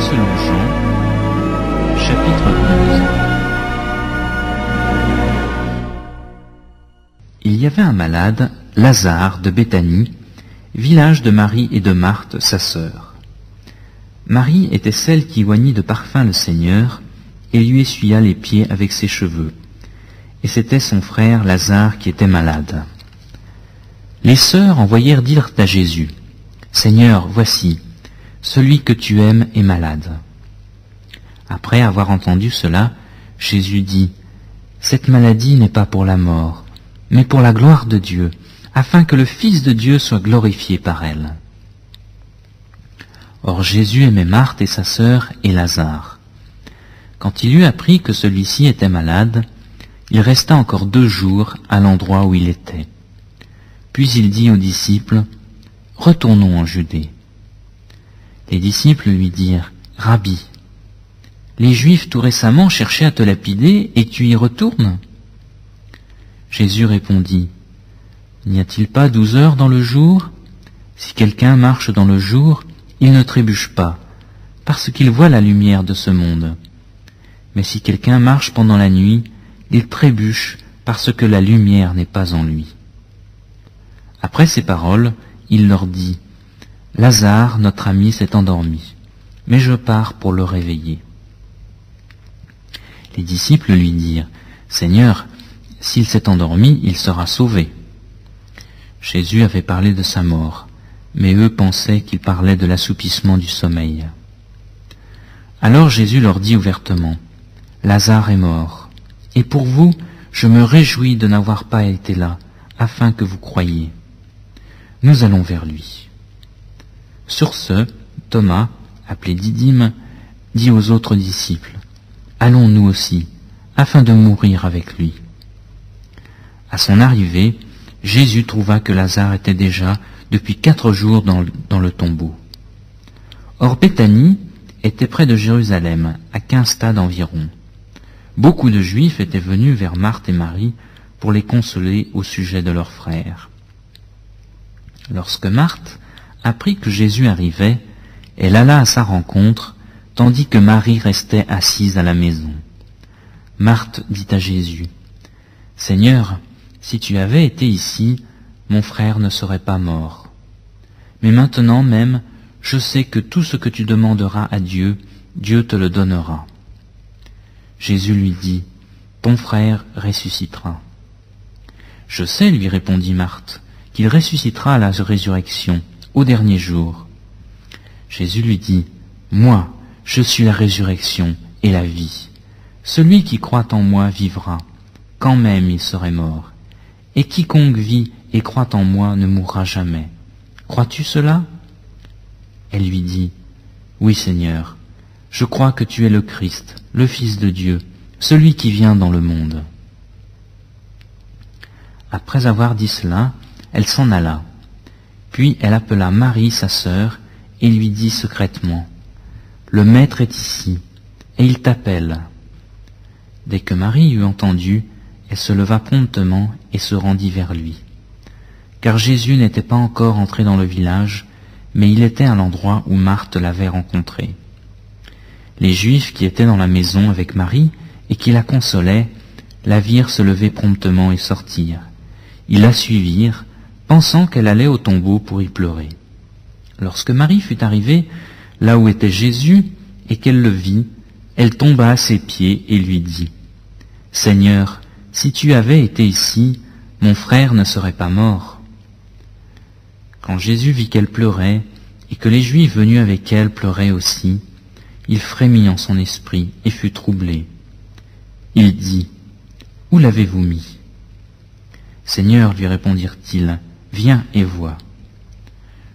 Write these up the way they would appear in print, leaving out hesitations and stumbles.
selon Jean, chapitre 11. Il y avait un malade, Lazare de Béthanie, village de Marie et de Marthe, sa sœur. Marie était celle qui oignit de parfum le Seigneur et lui essuya les pieds avec ses cheveux. Et c'était son frère Lazare qui était malade. Les sœurs envoyèrent dire à Jésus, « Seigneur, voici, celui que tu aimes est malade. » Après avoir entendu cela, Jésus dit, « Cette maladie n'est pas pour la mort, mais pour la gloire de Dieu, afin que le Fils de Dieu soit glorifié par elle. » Or Jésus aimait Marthe et sa sœur et Lazare. Quand il eut appris que celui-ci était malade, il resta encore 2 jours à l'endroit où il était. Puis il dit aux disciples, « Retournons en Judée. » Les disciples lui dirent, « Rabbi, les Juifs tout récemment cherchaient à te lapider et tu y retournes ?» Jésus répondit, « N'y a-t-il pas 12 heures dans le jour? Si quelqu'un marche dans le jour, il ne trébuche pas, parce qu'il voit la lumière de ce monde. Mais si quelqu'un marche pendant la nuit, il trébuche parce que la lumière n'est pas en lui. » Après ces paroles, il leur dit, « Lazare, notre ami, s'est endormi, mais je pars pour le réveiller. » Les disciples lui dirent, « Seigneur, s'il s'est endormi, il sera sauvé. » Jésus avait parlé de sa mort, mais eux pensaient qu'il parlait de l'assoupissement du sommeil. Alors Jésus leur dit ouvertement, « Lazare est mort, et pour vous, je me réjouis de n'avoir pas été là, afin que vous croyiez. Nous allons vers lui. » Sur ce, Thomas, appelé Didyme, dit aux autres disciples, « Allons nous aussi, afin de mourir avec lui. » À son arrivée, Jésus trouva que Lazare était déjà depuis 4 jours dans le tombeau. Or Béthanie était près de Jérusalem, à 15 stades environ. Beaucoup de Juifs étaient venus vers Marthe et Marie pour les consoler au sujet de leur frère. Lorsque Marthe apprit que Jésus arrivait, elle alla à sa rencontre, tandis que Marie restait assise à la maison. Marthe dit à Jésus, « Seigneur, si tu avais été ici, mon frère ne serait pas mort. Mais maintenant même, je sais que tout ce que tu demanderas à Dieu, Dieu te le donnera. » Jésus lui dit, « Ton frère ressuscitera. » « Je sais, lui répondit Marthe, qu'il ressuscitera à la résurrection, au dernier jour. » Jésus lui dit, « Moi, je suis la résurrection et la vie. Celui qui croit en moi vivra, quand même il serait mort. Et quiconque vit et croit en moi ne mourra jamais. Crois-tu cela ?» Elle lui dit, « Oui, Seigneur, je crois que tu es le Christ, le Fils de Dieu, celui qui vient dans le monde. » Après avoir dit cela, elle s'en alla. Puis elle appela Marie, sa sœur, et lui dit secrètement, « Le Maître est ici, et il t'appelle. » Dès que Marie eut entendu, elle se leva promptement et se rendit vers lui. Car Jésus n'était pas encore entré dans le village, mais il était à l'endroit où Marthe l'avait rencontré. Les Juifs qui étaient dans la maison avec Marie et qui la consolaient, la virent se lever promptement et sortir. Ils la suivirent, pensant qu'elle allait au tombeau pour y pleurer. Lorsque Marie fut arrivée là où était Jésus et qu'elle le vit, elle tomba à ses pieds et lui dit, « Seigneur, si tu avais été ici, mon frère ne serait pas mort. » Quand Jésus vit qu'elle pleurait et que les Juifs venus avec elle pleuraient aussi, il frémit en son esprit et fut troublé. Il dit, « Où l'avez-vous mis ?» « Seigneur, lui répondirent-ils, viens et vois. »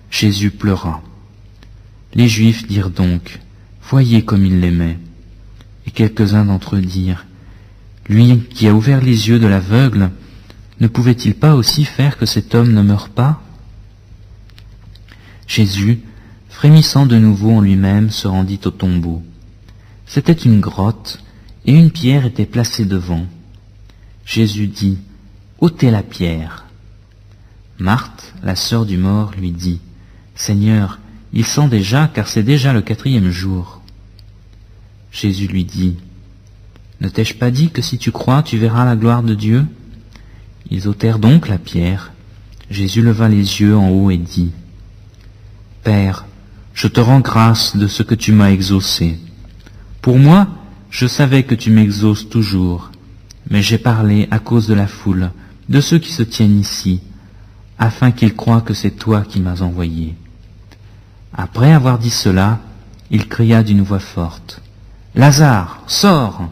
Jésus pleura. Les Juifs dirent donc, voyez comme il l'aimait. Et quelques-uns d'entre eux dirent, lui qui a ouvert les yeux de l'aveugle, ne pouvait-il pas aussi faire que cet homme ne meure pas? Jésus, frémissant de nouveau en lui-même, se rendit au tombeau. C'était une grotte, et une pierre était placée devant. Jésus dit, ôtez la pierre. Marthe, la sœur du mort, lui dit, Seigneur, il sent déjà, car c'est déjà le 4e jour. Jésus lui dit, « Ne t'ai-je pas dit que si tu crois, tu verras la gloire de Dieu ?» Ils ôtèrent donc la pierre. Jésus leva les yeux en haut et dit, « Père, je te rends grâce de ce que tu m'as exaucé. Pour moi, je savais que tu m'exauces toujours, mais j'ai parlé à cause de la foule, de ceux qui se tiennent ici, afin qu'ils croient que c'est toi qui m'as envoyé. » Après avoir dit cela, il cria d'une voix forte, « Lazare, sors !»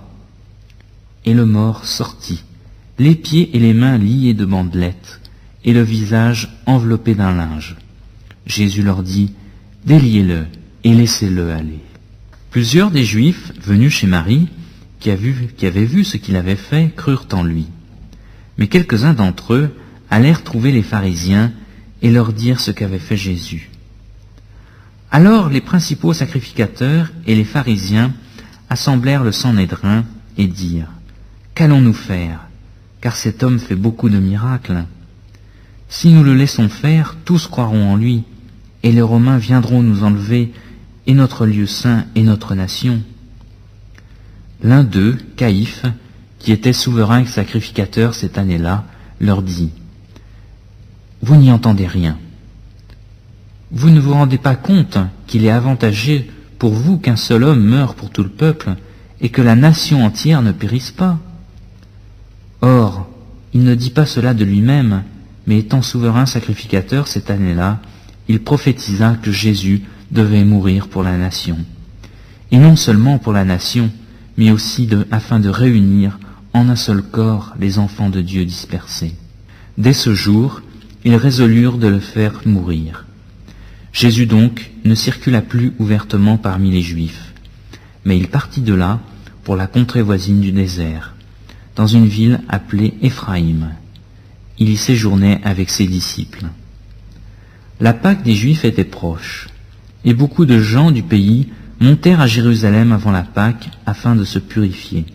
Et le mort sortit, les pieds et les mains liés de bandelettes, et le visage enveloppé d'un linge. Jésus leur dit, « Déliez-le et laissez-le aller. » Plusieurs des Juifs venus chez Marie, qui avaient vu ce qu'il avait fait, crurent en lui. Mais quelques-uns d'entre eux allèrent trouver les pharisiens et leur dirent ce qu'avait fait Jésus. Alors les principaux sacrificateurs et les pharisiens assemblèrent le Sanhédrin et dirent, « Qu'allons-nous faire? Car cet homme fait beaucoup de miracles. Si nous le laissons faire, tous croiront en lui, et les Romains viendront nous enlever, et notre lieu saint et notre nation. » L'un d'eux, Caïphe, qui était souverain sacrificateur cette année-là, leur dit, « Vous n'y entendez rien. Vous ne vous rendez pas compte qu'il est avantageux pour vous qu'un seul homme meure pour tout le peuple, et que la nation entière ne périsse pas? Or, il ne dit pas cela de lui-même, mais étant souverain sacrificateur cette année-là, il prophétisa que Jésus devait mourir pour la nation. Et non seulement pour la nation, mais aussi afin de réunir en un seul corps les enfants de Dieu dispersés. Dès ce jour, ils résolurent de le faire mourir. Jésus donc ne circula plus ouvertement parmi les Juifs, mais il partit de là pour la contrée voisine du désert, dans une ville appelée Éphraïm. Il y séjournait avec ses disciples. La Pâque des Juifs était proche, et beaucoup de gens du pays montèrent à Jérusalem avant la Pâque afin de se purifier.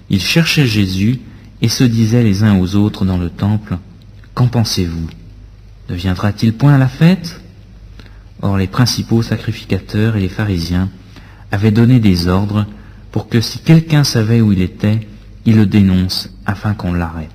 Ils cherchaient Jésus et se disaient les uns aux autres dans le temple, « Qu'en pensez-vous? Ne viendra-t-il point à la fête ?» Or les principaux sacrificateurs et les pharisiens avaient donné des ordres pour que si quelqu'un savait où il était, il le dénonce afin qu'on l'arrête.